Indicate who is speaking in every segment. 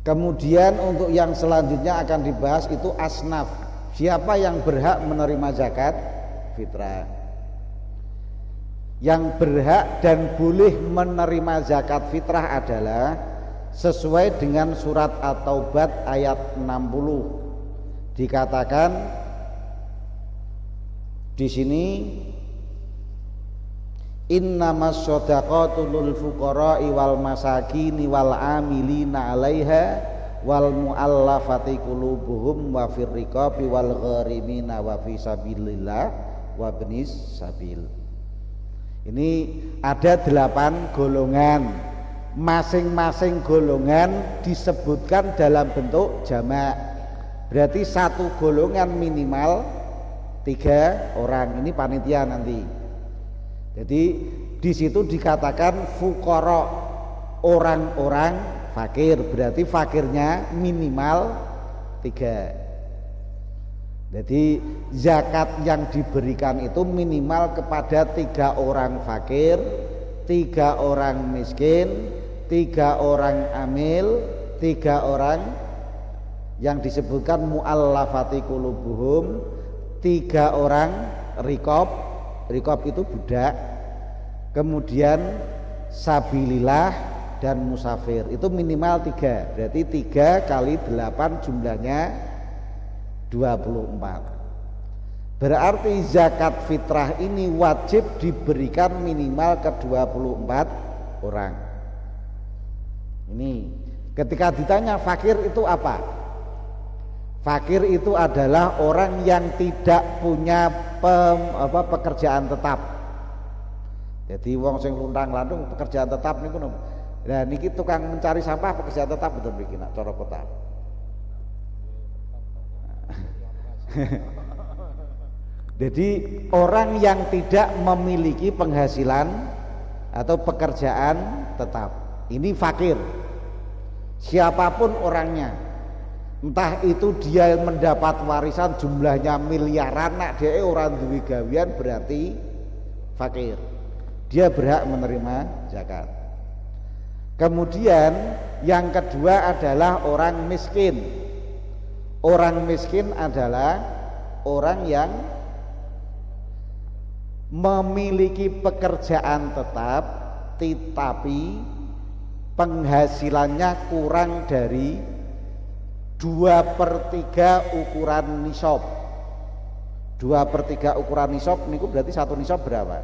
Speaker 1: Kemudian untuk yang selanjutnya akan dibahas itu asnaf. Siapa yang berhak menerima zakat fitrah? Yang berhak dan boleh menerima zakat fitrah adalah sesuai dengan surat At-Taubah ayat 60. Dikatakan di sini, innamas shadaqatu lil fuqara'i wal masakini wal amilina 'alaiha wal mu'allafati qulubuhum wa fir riqabi wal gharimina wa fi sabilillah wa ibnis sabil. Ini ada 8 golongan. Masing-masing golongan disebutkan dalam bentuk jamak. Berarti satu golongan minimal 3 orang. Ini panitia nanti. Jadi di situ dikatakan fuqara, orang-orang fakir. Berarti fakirnya minimal 3. Jadi zakat yang diberikan itu minimal kepada 3 orang fakir, 3 orang miskin, 3 orang amil, 3 orang yang disebutkan mu'allafati qulubuhum, 3 orang riqab. Riqab itu budak. Kemudian sabilillah dan musafir. Itu minimal 3. Berarti 3 kali 8 jumlahnya 24. Berarti zakat fitrah ini wajib diberikan minimal ke 24 orang. Ini ketika ditanya fakir itu apa? Fakir itu adalah orang yang tidak punya pekerjaan tetap. Jadi wong sing luntang-lantung pekerjaan tetap niku. Nah niki tukang mencari sampah pekerjaan tetap betul mriki nak cara kota. Jadi orang yang tidak memiliki penghasilan atau pekerjaan tetap, ini fakir. Siapapun orangnya, entah itu dia mendapat warisan jumlahnya miliaran, nak dia orang duwe gawean berarti fakir. Dia berhak menerima zakat. Kemudian yang kedua adalah orang miskin. Orang miskin adalah orang yang memiliki pekerjaan tetap tetapi penghasilannya kurang dari 2/3 ukuran nisab. 2/3 ukuran nisab niku berarti satu nisab berapa?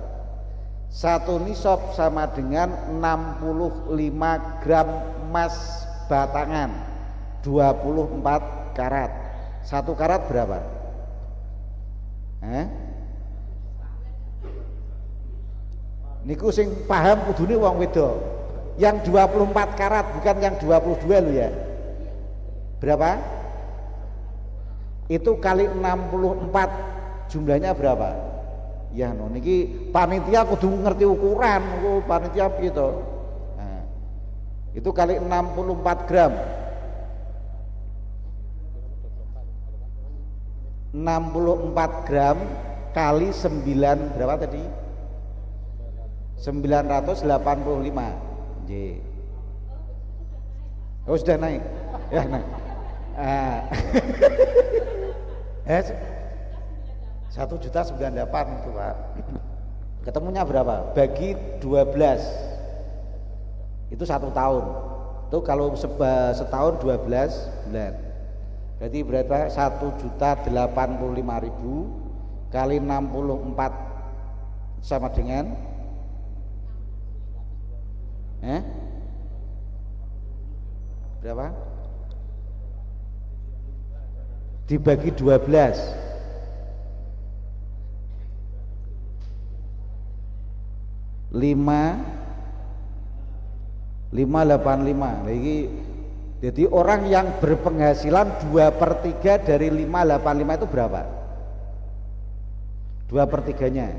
Speaker 1: Satu nisab sama dengan 65 gram emas batangan, 24 karat. 1 karat berapa? Niku sing paham kudune wong wedok. Yang 24 karat bukan yang 22 lho ya. Berapa? Itu kali 64 jumlahnya berapa? Ya no niki panitia kudu ngerti ukuran, panitia piye to? Nah, itu kali 64 gram. 64 gram kali 9 berapa tadi? 985. Nggih. Oh sudah naik. Ya naik. 1.098 itu Pak. Ketemunya berapa? Bagi 12 itu 1 tahun. Itu kalau setahun 12 bulan. Berarti berapa? 1.085.000 kali 64 sama dengan berapa? Dibagi 12 585. Lagi jadi orang yang berpenghasilan 2/3 dari 585 itu berapa? 2/3-nya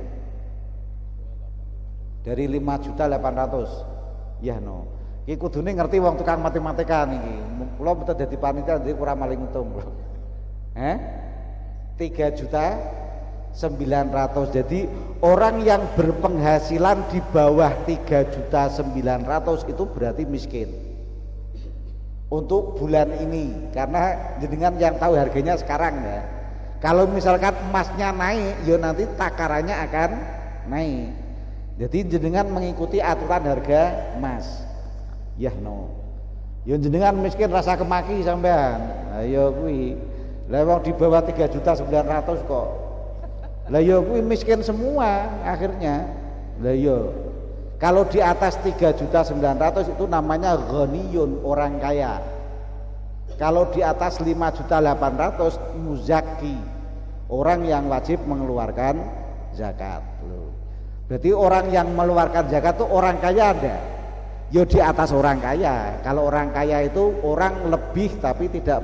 Speaker 1: dari 5.800.000. Ya no. Iki kudune ngerti wong tukang matematika niki. Kula mboten dadi panitia jadi kurang maling untung. 3.900.000. Jadi orang yang berpenghasilan di bawah 3.900.000 itu berarti miskin. untuk bulan ini, karena jenengan yang tahu harganya sekarang ya. Kalau misalkan emasnya naik, ya nanti takarannya akan naik. Jadi jenengan mengikuti aturan harga emas. Ya no. Ya jenengan miskin rasa kemaki sampean. Ayo kuwi. Lah wong di bawah 3.900.000 kok. Lah ya kuwi miskin semua akhirnya. Lah ya. Kalau di atas 3.900.000 itu namanya ghaniyun, orang kaya. Kalau di atas 5.800.000 muzaki, orang yang wajib mengeluarkan zakat. Berarti orang yang mengeluarkan zakat itu orang kaya ada. Ya di atas orang kaya. Kalau orang kaya itu orang lebih tapi tidak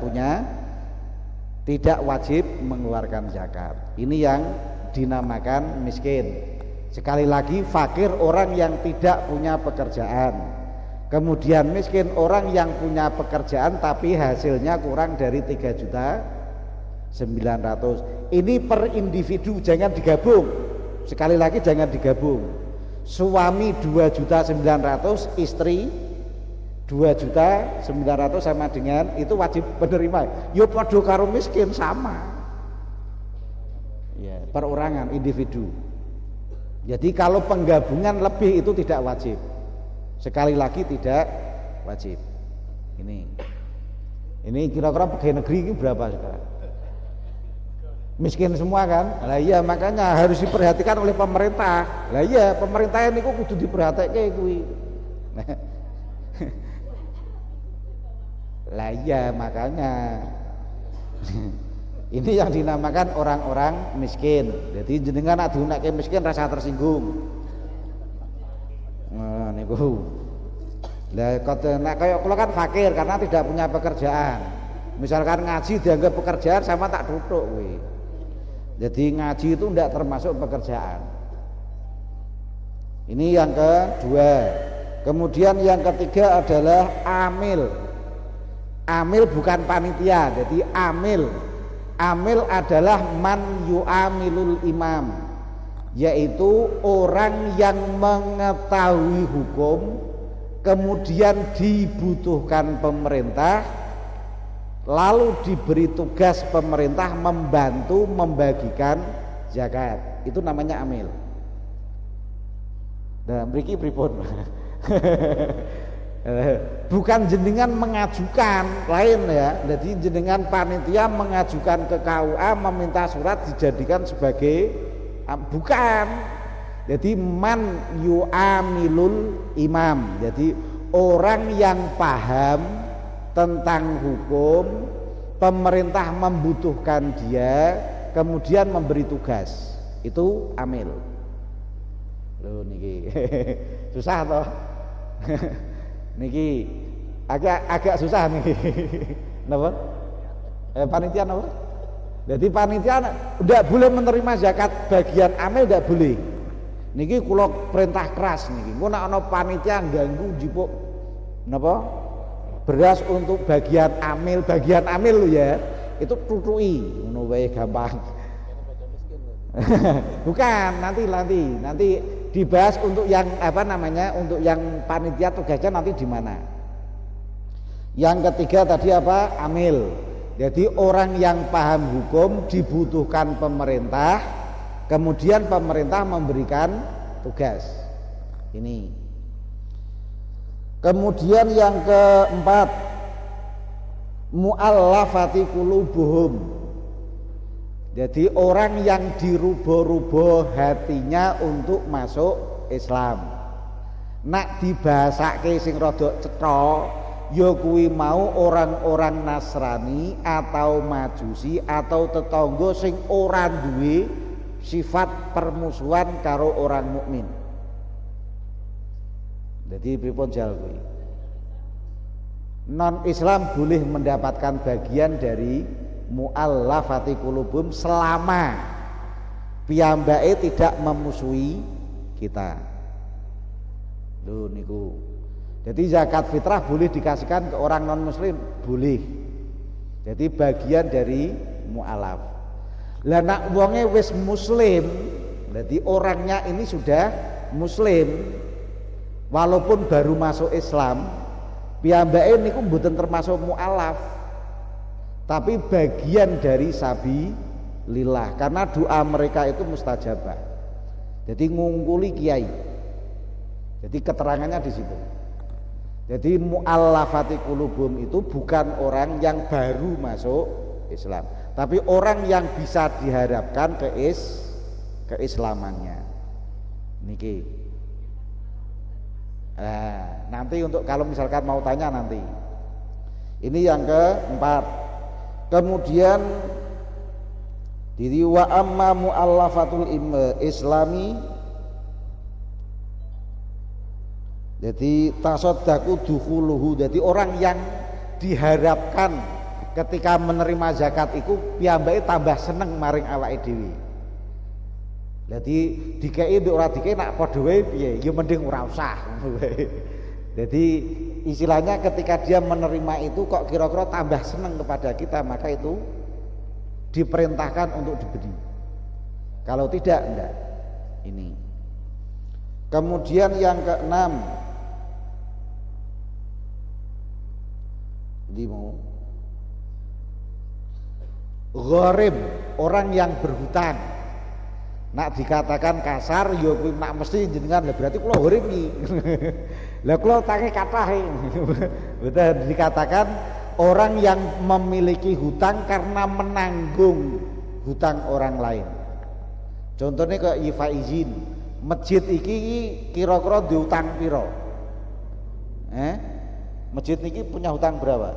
Speaker 1: wajib mengeluarkan zakat. Ini yang dinamakan miskin. Sekali lagi, fakir orang yang tidak punya pekerjaan. Kemudian miskin orang yang punya pekerjaan tapi hasilnya kurang dari 3.900.000. Ini per individu, jangan digabung. Sekali lagi jangan digabung. Suami 2.900.000, istri 2.900.000 sama dengan itu wajib menerima. Yo padha karo miskin sama. Ya, perorangan individu. Jadi kalau penggabungan lebih itu tidak wajib. Sekali lagi tidak wajib. Ini kira-kira pegawai negeri ini berapa sekarang? Miskin semua kan? Lah iya, makanya harus diperhatikan oleh pemerintah. Lah iya, pemerintah ini kok kudu diperhatikake kuwi. Lah iya, makanya ini yang dinamakan orang-orang miskin. Jadi jenengan nek diunake miskin rasa tersinggung. Nah niku. Lah nek kaya kula kan fakir karena tidak punya pekerjaan. Misalkan ngaji dianggap pekerjaan sama tak tutuk kuwi. Jadi ngaji itu tidak termasuk pekerjaan. Ini yang kedua. Kemudian yang ketiga adalah amil. Amil bukan panitia. Jadi amil adalah man yu'amilul imam, yaitu orang yang mengetahui hukum kemudian dibutuhkan pemerintah, lalu diberi tugas pemerintah membantu membagikan zakat. Itu namanya amil. Nah, mriki pripun? Bukan jenengan mengajukan, lain ya. Jadi jenengan panitia mengajukan ke KUA meminta surat dijadikan sebagai bukan. Jadi man yu'amilul imam. Jadi orang yang paham tentang hukum, pemerintah membutuhkan dia, kemudian memberi tugas. Itu amil. Loh niki. Susah toh? Niki agak susah niki. Napa? Panitia napa? Jadi panitia tidak boleh menerima zakat bagian amil, tidak boleh. Niki kula perintah keras niki. Engko nek ana panitia ganggu jipuk napa? Beras untuk bagian amil lho ya. Itu tutuki ngono wae gampang. Bukan, nanti dibahas untuk yang untuk yang panitia tugasnya nanti di mana. Yang ketiga tadi apa? Amil. Jadi orang yang paham hukum dibutuhkan pemerintah, kemudian pemerintah memberikan tugas. Ini. Kemudian yang keempat, mu'allafati qulubuhum. Jadi orang yang dirubah-rubah hatinya untuk masuk Islam. Nak dibahasake sing rada cetha, ya kuwi mau orang-orang Nasrani atau Majusi atau tetangga sing ora duwe sifat permusuhan karo orang mukmin. Jadi pripun jal kuwi? Non-Islam boleh mendapatkan bagian dari mu'allafati qulubum selama piyambake tidak memusuhi kita. Lho niku. Jadi zakat fitrah boleh dikasihkan ke orang non muslim, boleh. Jadi bagian dari mu'alaf. Lah nak wonge wis muslim, berarti orangnya ini sudah muslim walaupun baru masuk Islam, Piyambake niku mboten termasuk mu'alaf, tapi bagian dari sabilillah karena doa mereka itu mustajabah. Jadi ngungkuli kiai. Jadi keterangannya di situ. Jadi mu'allafati qulubum itu bukan orang yang baru masuk Islam, tapi orang yang bisa diharapkan keislamannya. Niki. Nah, nanti untuk kalau misalkan mau tanya nanti. Ini yang keempat. Kemudian diri wa amma mu'allafatul islami, jadi tasaddaku dukhuluhu, jadi orang yang diharapkan ketika menerima zakat itu piyambake tambah seneng maring awake dhewe. Jadi dikei mbek ora dikei nak padha wae piye ya mending ora usah. Jadi istilahnya ketika dia menerima itu kok kira-kira tambah seneng kepada kita, maka itu diperintahkan untuk diberi. Kalau tidak, enggak. Ini. Kemudian yang keenam, gharib, orang yang berhutang. Nak dikatakan kasar, ya kuwi nak mesti jenengan, berarti kula gharib iki. Lah kula utange kathah. Betul, dikatakan orang yang memiliki hutang karena menanggung hutang orang lain. Contohnya kayak Ifa izin, masjid iki kira-kira diutang piro? Masjid niki punya hutang berapa?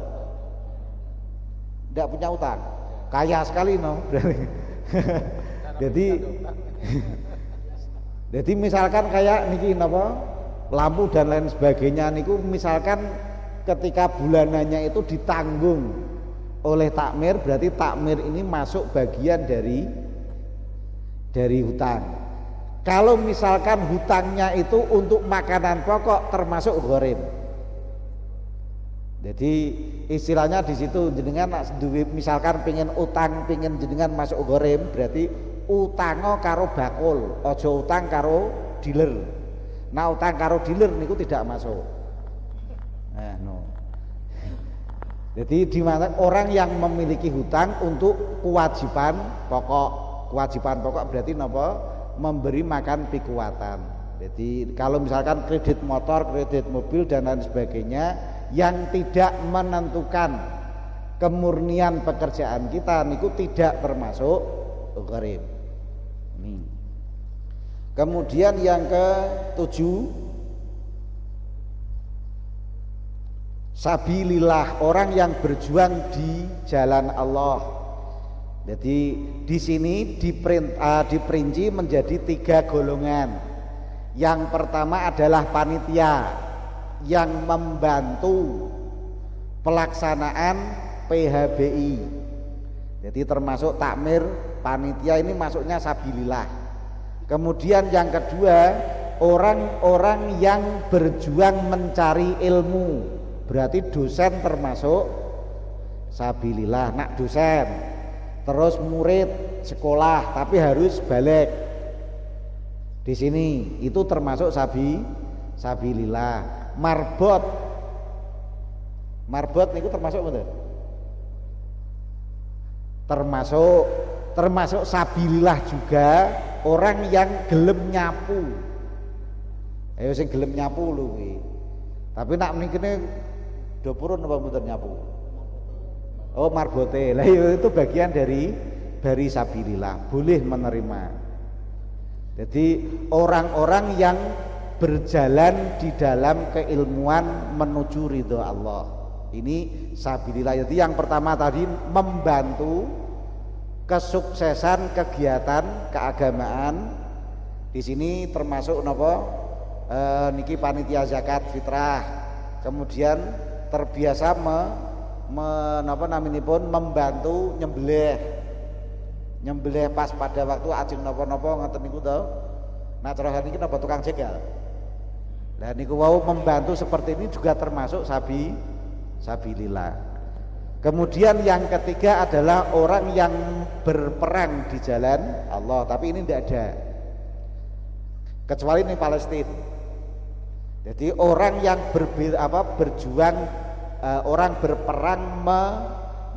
Speaker 1: Tidak punya hutang, kaya sekali no. Jadi misalkan kayak niki napa lampu dan lain sebagainya niku, misalkan ketika bulanannya itu ditanggung oleh takmir, berarti takmir ini masuk bagian dari hutang. Kalau misalkan hutangnya itu untuk makanan pokok, termasuk gharib. Jadi istilahnya di situ jenengan misalkan pengen utang, pengen jenengan masuk gharib, berarti utango karo bakul, ojo utang karo dealer. Nah utang karo dealer niku tidak masuk. No. Jadi di mana orang yang memiliki hutang untuk kewajiban pokok berarti napa? Memberi makan pikuatan. Jadi kalau misalkan kredit motor, kredit mobil dan lain sebagainya yang tidak menentukan kemurnian pekerjaan kita niku tidak termasuk gharib. Kemudian yang ke-7, sabilillah, orang yang berjuang di jalan Allah. Jadi di sini diperinci menjadi 3 golongan. Yang pertama adalah panitia yang membantu pelaksanaan PHBI. Jadi termasuk takmir, panitia ini masuknya sabilillah. Kemudian yang kedua, orang-orang yang berjuang mencari ilmu, berarti dosen termasuk sabilillah. Nak dosen, terus murid sekolah tapi harus balik. Di sini itu termasuk sabilillah. Marbot niku termasuk betul. Termasuk sabilillah juga orang yang gelem nyapu. Ayo sing gelem nyapu lho kuwi. Tapi nak mrikene do purun apa mboten nyapu? Oh, marbote. Lah itu bagian dari sabilillah, boleh menerima. Jadi orang-orang yang berjalan di dalam keilmuan menuju ridho Allah, ini sabilillah. Jadi yang pertama tadi membantu kesuksesan kegiatan keagamaan. Di sini termasuk napa? Niki panitia zakat fitrah. Kemudian terbiasa membantu nyembelih pas pada waktu ajeng napa-napa ngoten niku to. Nah cara niki napa tukang jegal. Lah niku wau membantu seperti ini juga termasuk sabilillah. Kemudian yang ketiga adalah orang yang berperang di jalan Allah, tapi ini tidak ada. Kecuali di Palestina. Jadi orang yang berjuang, orang berperang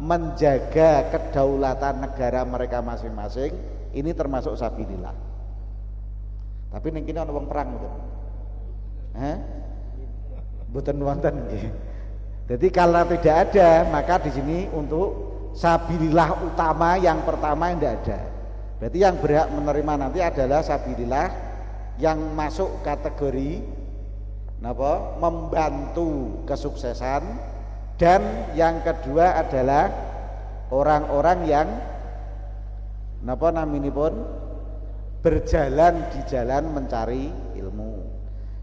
Speaker 1: menjaga kedaulatan negara mereka masing-masing, ini termasuk sabilillah. Tapi ning kene ana wong perang mboten? Mboten wonten nggih. Jadi kalau tidak ada, maka di sini untuk sabilillah utama yang pertama yang tidak ada. Berarti yang berhak menerima nanti adalah sabilillah yang masuk kategori membantu kesuksesan, dan yang kedua adalah orang-orang yang berjalan di jalan mencari ilmu.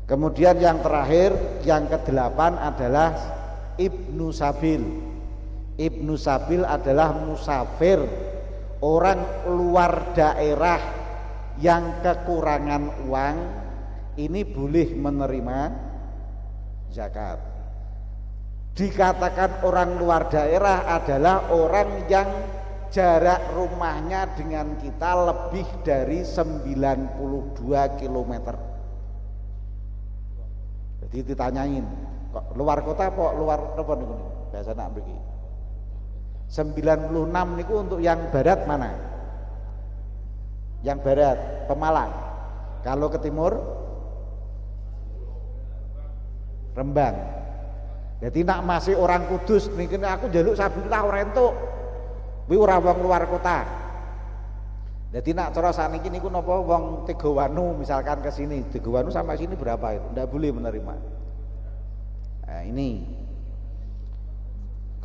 Speaker 1: Kemudian yang terakhir, yang kedelapan adalah Ibnu Sabil. Ibnu Sabil adalah musafir, orang luar daerah yang kekurangan uang, ini boleh menerima zakat. Dikatakan orang luar daerah adalah orang yang jarak rumahnya dengan kita lebih dari 92 km. Jadi ditanyain, kok luar kota apa luar apa niku? Biasa nak mriki. 96 niku untuk yang barat mana? Yang barat Pemalang. Kalau ke timur Rembang. Jadi nak masih orang Kudus niki aku njaluk sabilillah ora entuk. Kuwi ora wong luar kota. Jadi nak cara saniki niku napa wong Tegawanu misalkan ke sini, Tegawanu sampai sini berapa itu? Enggak boleh menerima. Nah, ini